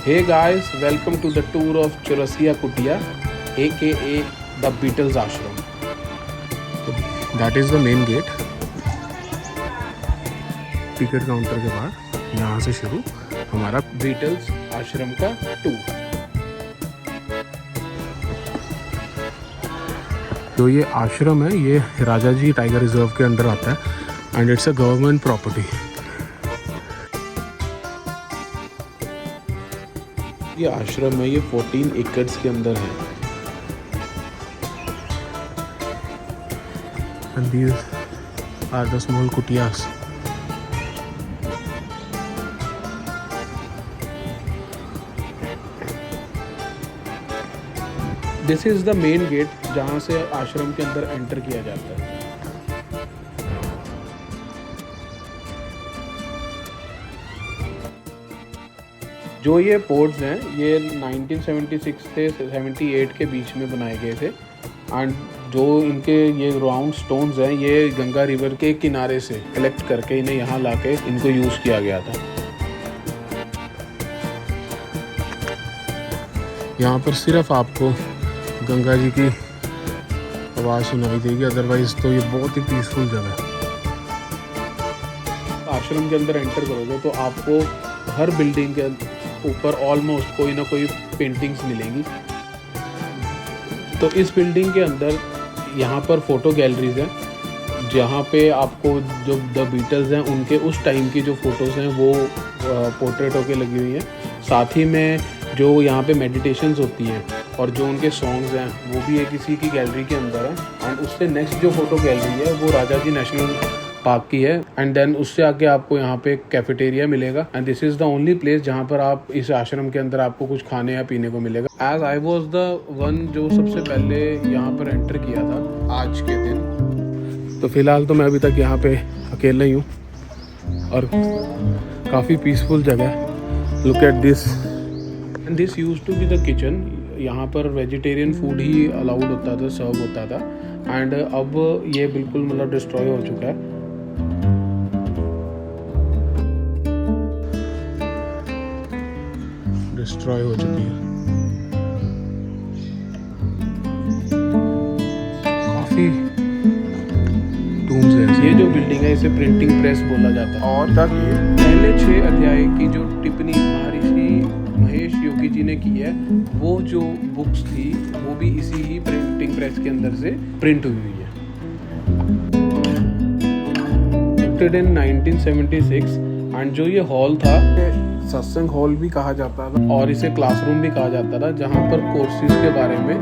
Hey guys, welcome to the tour of Chaurasia Kutia, aka the Beatles Ashram. That is the main gate. Ticket counter के बाद यहाँ से शुरू हमारा Beatles आश्रम का टूर। जो ये आश्रम है ये राजा जी टाइगर रिजर्व के अंदर आता है and it's a government property. ये आश्रम है, ये 14 एकड़ के अंदर है। And these are the small कुटियास। This is the main gate जहाँ से आश्रम के अंदर एंटर किया जाता है। जो ये पोर्ट्स हैं ये 1976 से 78 के बीच में बनाए गए थे एंड जो इनके ये राउंड स्टोन्स हैं ये गंगा रिवर के किनारे से कलेक्ट करके इन्हें यहाँ लाके इनको यूज़ किया गया था। यहाँ पर सिर्फ आपको गंगा जी की आवाज़ सुनाई देगी, अदरवाइज तो ये बहुत ही पीसफुल जगह है। आश्रम के अंदर एंटर करोगे तो आपको हर बिल्डिंग के ऊपर ऑलमोस्ट कोई ना कोई पेंटिंग्स मिलेंगी। तो इस बिल्डिंग के अंदर यहाँ पर फ़ोटो गैलरीज हैं जहाँ पे आपको जो द बीटल्स हैं उनके उस टाइम की जो फ़ोटोज़ हैं वो पोर्ट्रेट होके लगी हुई हैं। साथ ही में जो यहाँ पे मेडिटेशंस होती हैं और जो उनके सॉन्ग्स हैं वो भी एक इसी की गैलरी के अंदर है। एंड उससे नेक्स्ट जो फ़ोटो गैलरी है वो राजा जी नेशनल पार्क की है। एंड देन उससे आगे आपको यहाँ पे कैफेटेरिया मिलेगा and this is the only place जहाँ पर आप इस आश्रम के अंदर आपको कुछ खाने या पीने को मिलेगा। As I was the one जो सबसे पहले यहाँ पर एंटर किया था आज के दिन। तो फ़िलहाल तो मैं अभी तक यहाँ पे अकेला ही हूँ और काफ़ी पीसफुल जगह है। Look at this. And this used to be the kitchen. यहाँ पर वेजिटेरियन फूड ही अलाउड होता था, सर्व होता था। एंड अब ये बिल्कुल मतलब डिस्ट्रॉय हो चुका है। डिस्ट्रॉय हो चुकी है। काफ़ी टूम्स हैं। ये जो बिल्डिंग है इसे प्रिंटिंग प्रेस बोला जाता है। और ताकि पहले 6 अध्याय की जो टिप्पणी महर्षि महेश योगी जी ने की है वो जो बुक्स थी वो भी इसी ही प्रिंटिंग प्रेस के अंदर से प्रिंट हुई है। इन 1976 एंड जो ये हॉल था सत्संग हॉल भी कहा जाता था और इसे क्लासरूम भी कहा जाता था जहाँ पर कोर्सेज के बारे में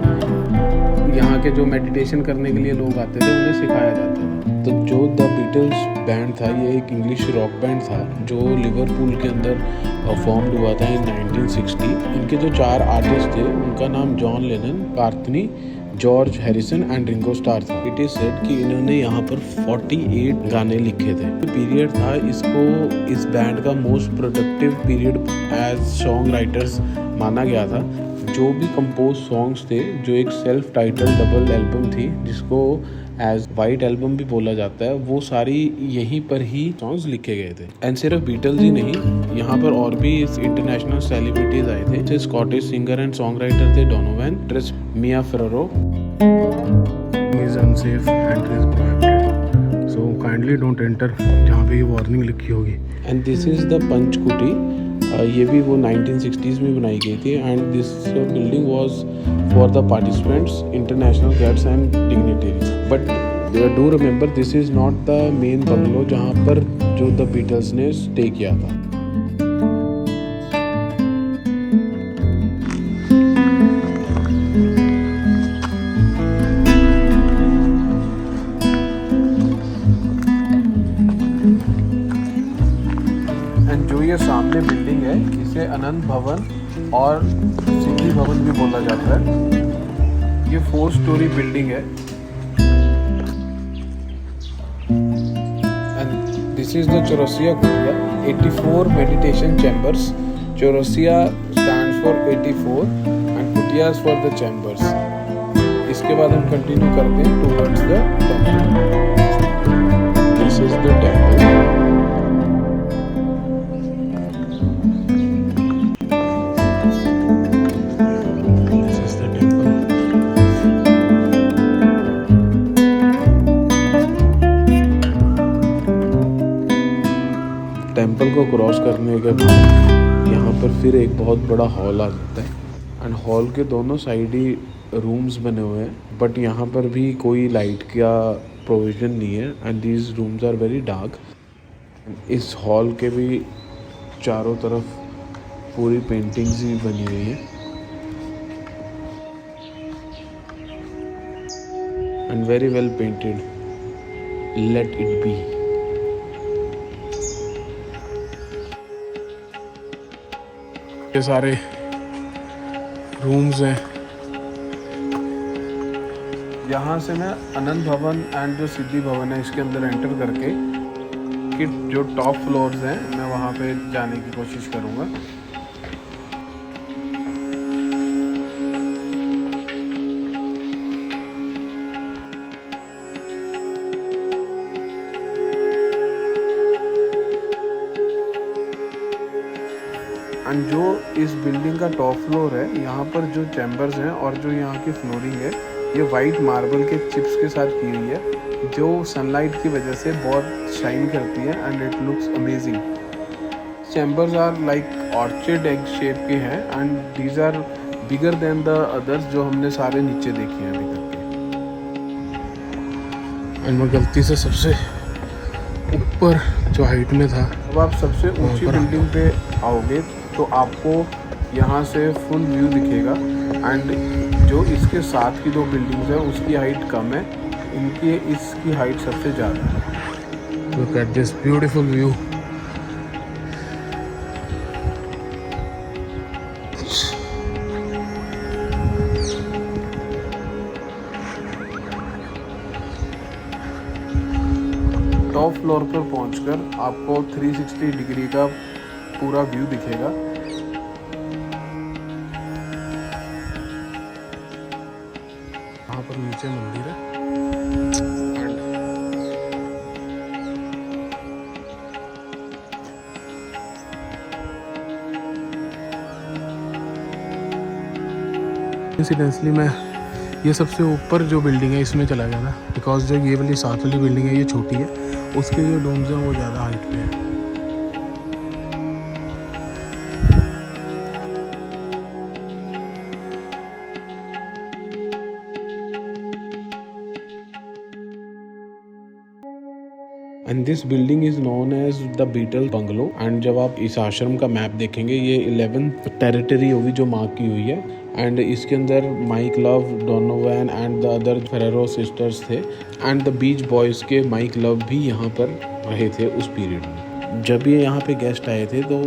यहाँ के जो मेडिटेशन करने के लिए लोग आते थे उन्हें सिखाया जाता था। तो जो द बीटल्स बैंड था ये एक इंग्लिश रॉक बैंड था जो लिवरपूल के अंदर फॉर्म हुआ था इन 1960। इनके जो 4 आर्टिस्ट थे उनका नाम John Lennon, Cartney, George Harrison and Ringo Starr था। इट इज सेड कि इन्होंने यहाँ पर 48 गाने लिखे थे। पीरियड था इसको इस बैंड का most productive period as songwriters माना गया था। जो भी कंपोज सॉन्ग्स थे जो एक सेल्फ टाइटल डबल एल्बम थी जिसको एज वाइट एल्बम भी बोला जाता है वो सारी यहीं पर ही सॉन्ग्स लिखे गए थे। एंड सिर्फ बीटल्स ही नहीं, यहाँ पर और भी इंटरनेशनल सेलिब्रिटीज आए थे। Scottish singer and song writer थे डोनोवन, ट्रिस Mia Farrow. is unsafe, entry is prohibited. So kindly don't enter जहाँ पे ये वार्निंग लिखी होगी। And this is the Panchkuti. ये भी वो 1960s में बनाई गई थी and this building was for the participants, international guests and dignitaries. But do remember this is not the main bungalow जहाँ पर जो द बीटल्स ने स्टे किया था। जो ये सामने बिल्डिंग है इसे आनंद भवन और सिद्धि भवन भी बोला जाता है। ये 4 स्टोरी बिल्डिंग है and this is the Chaurasia kutia. 84 meditation chambers. Chaurasia stands for 84 and kutias for the chambers. इसके बाद हम कंटिन्यू करते हैं towards the temple. This is the temple. Temple को क्रॉस करने के बाद यहाँ पर फिर एक बहुत बड़ा हॉल आ जाता है एंड हॉल के दोनों साइड ही रूम्स बने हुए हैं, बट यहाँ पर भी कोई लाइट का प्रोविज़न नहीं है and these rooms are very dark. इस हॉल के भी चारों तरफ पूरी पेंटिंग्स ही बनी हुई है and very well painted, let it be. ये सारे रूम्स हैं। यहाँ से मैं आनंद भवन एंड जो सिद्धि भवन है इसके अंदर एंटर करके कि जो टॉप फ्लोर्स हैं मैं वहाँ पे जाने की कोशिश करूँगा। एंड जो इस बिल्डिंग का टॉप फ्लोर है, यहाँ पर जो चैम्बर्स हैं और जो यहाँ की फ्लोरिंग है ये वाइट मार्बल के चिप्स के साथ की हुई है जो सनलाइट की वजह से बहुत शाइन करती है and it looks amazing. Chambers are like orchid egg shape के हैं and these are bigger than the others जो हमने सारे नीचे देखे हैं अभी तक के। एंड मैं गलती से सबसे ऊपर जो हाइट में था, अब आप सबसे ऊंची बिल्डिंग पे आओगे तो आपको यहाँ से फुल व्यू दिखेगा एंड जो इसके साथ की दो बिल्डिंग्स है उसकी हाइट कम है, इनकी इसकी हाइट सबसे ज़्यादा है। Look at this beautiful view. Top floor पर पहुंचकर आपको 360 डिग्री का पूरा व्यू दिखेगा। वहाँ पर नीचे मंदिर है। इंसिडेंटली मैं ये सबसे ऊपर जो बिल्डिंग है इसमें चला गया था बिकॉज जो ये वाली साथ वाली बिल्डिंग है ये छोटी है, उसके जो डोम्स हैं वो ज़्यादा हाइट पे है। And this building is known as the Beatle bungalow and जब आप इस आश्रम का मैप देखेंगे ये 11th टेरिटरी होगी जो मार्क की हुई है एंड इसके अंदर Mike Love, Donovan and the other Farrow sisters थे एंड द बीच बॉयज़ के माइक लव भी यहाँ पर रहे थे उस पीरियड में। जब ये यहाँ पे गेस्ट आए थे तो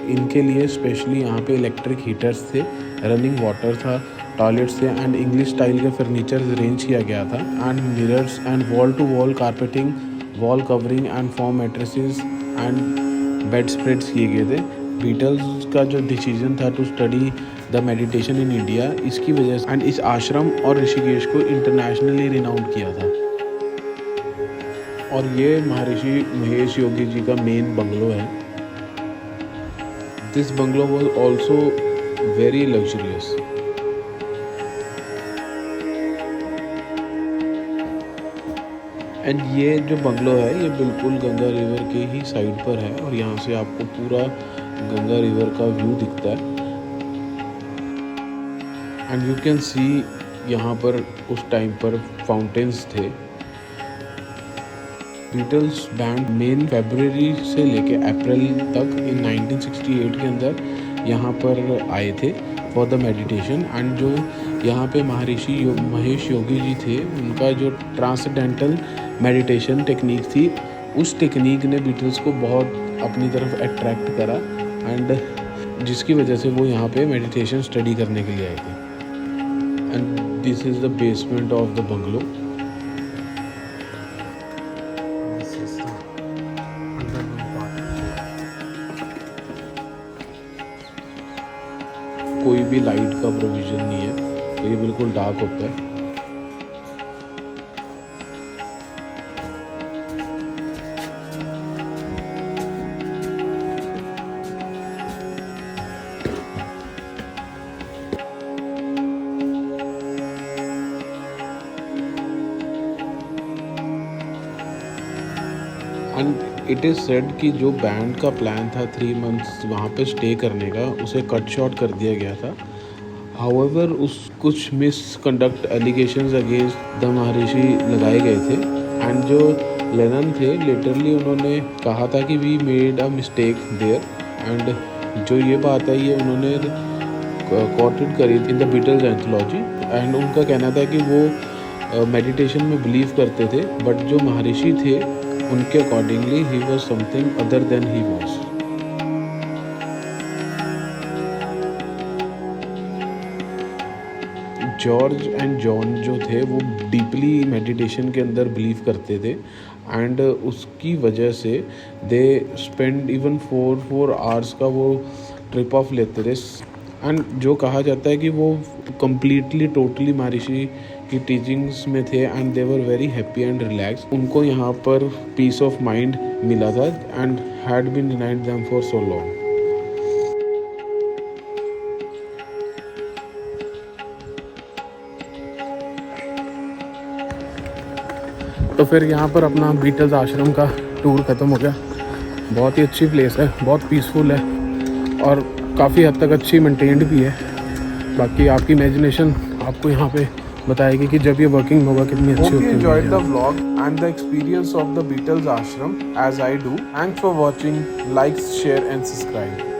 इनके लिए स्पेशली यहाँ पे इलेक्ट्रिक हीटर्स थे, रनिंग वाटर था, टॉयलेट्स थे एंड इंग्लिश स्टाइल के फर्नीचर अरेंज किया गया था and mirrors and wall to wall carpeting, wall covering and foam mattresses and bed spreads किए गए थे। बीटल्स का जो डिसीजन था to study the meditation in India, इसकी वजह से एंड इस आश्रम और ऋषिकेश को इंटरनेशनली रिनाउंड किया था। और ये महर्षि महेश योगी जी का मेन बंगलो है। This bungalow was also very luxurious. And ये जो बंगलो है ये बिल्कुल गंगा रिवर के ही साइड पर है और यहाँ से आपको पूरा गंगा रिवर का व्यू दिखता है एंड यू कैन सी यहाँ पर उस टाइम पर फाउंटेन्स थे। बीटल्स बैंड मेन फरवरी से लेके अप्रैल तक इन 1968 के अंदर यहाँ पर आए थे फॉर द मेडिटेशन एंड जो यहाँ पे महर्षि महेश योगी जी थे उनका जो ट्रांसडेंटल मेडिटेशन टेक्निक थी उस टेक्निक ने बीटल्स को बहुत अपनी तरफ अट्रैक्ट करा एंड जिसकी वजह से वो यहाँ पे मेडिटेशन स्टडी करने के लिए आए थे। And this is the basement of the bungalow. कोई भी लाइट का प्रोविज़न नहीं है तो ये बिल्कुल डार्क होता है। एंड इट इज़ सेड कि जो बैंड का प्लान था 3 मंथ्स वहाँ पे स्टे करने का, उसे कट शॉर्ट कर दिया गया था। हाउएवर उस कुछ मिसकंडक्ट एलिगेशंस अगेंस्ट द महर्षि लगाए गए थे एंड जो लेनन थे लिटरली उन्होंने कहा था कि we made a mistake there. And जो ये बात है ये उन्होंने कोटेड करी in the Beatles anthology. And उनका कहना था कि वो मेडिटेशन में बिलीव करते थे, बट जो महर्षि थे उनके accordingly he was something other than he was. George and John जो थे वो डीपली मेडिटेशन के अंदर बिलीव करते थे एंड उसकी वजह से दे स्पेंड इवन 4 आवर्स का वो ट्रिप ऑफ लेते थे। एंड जो कहा जाता है कि वो कम्प्लीटली टोटली महर्षि की टीचिंग्स में थे and they were very happy and relax. उनको यहाँ पर पीस ऑफ माइंड मिला था and had been denied them for so long. तो फिर यहाँ पर अपना बीटल्स आश्रम का टूर ख़त्म हो गया। बहुत ही अच्छी प्लेस है, बहुत पीसफुल है और काफ़ी हद तक अच्छी मेंटेन्ड भी है। बाकी आपकी इमेजिनेशन आपको यहाँ पे बताएगी कि जब ये वर्किंग होगा कितनी अच्छी होती है। Enjoyed the vlog and the experience of the Beatles ashram as I do. Thanks for watching. Like, share and subscribe.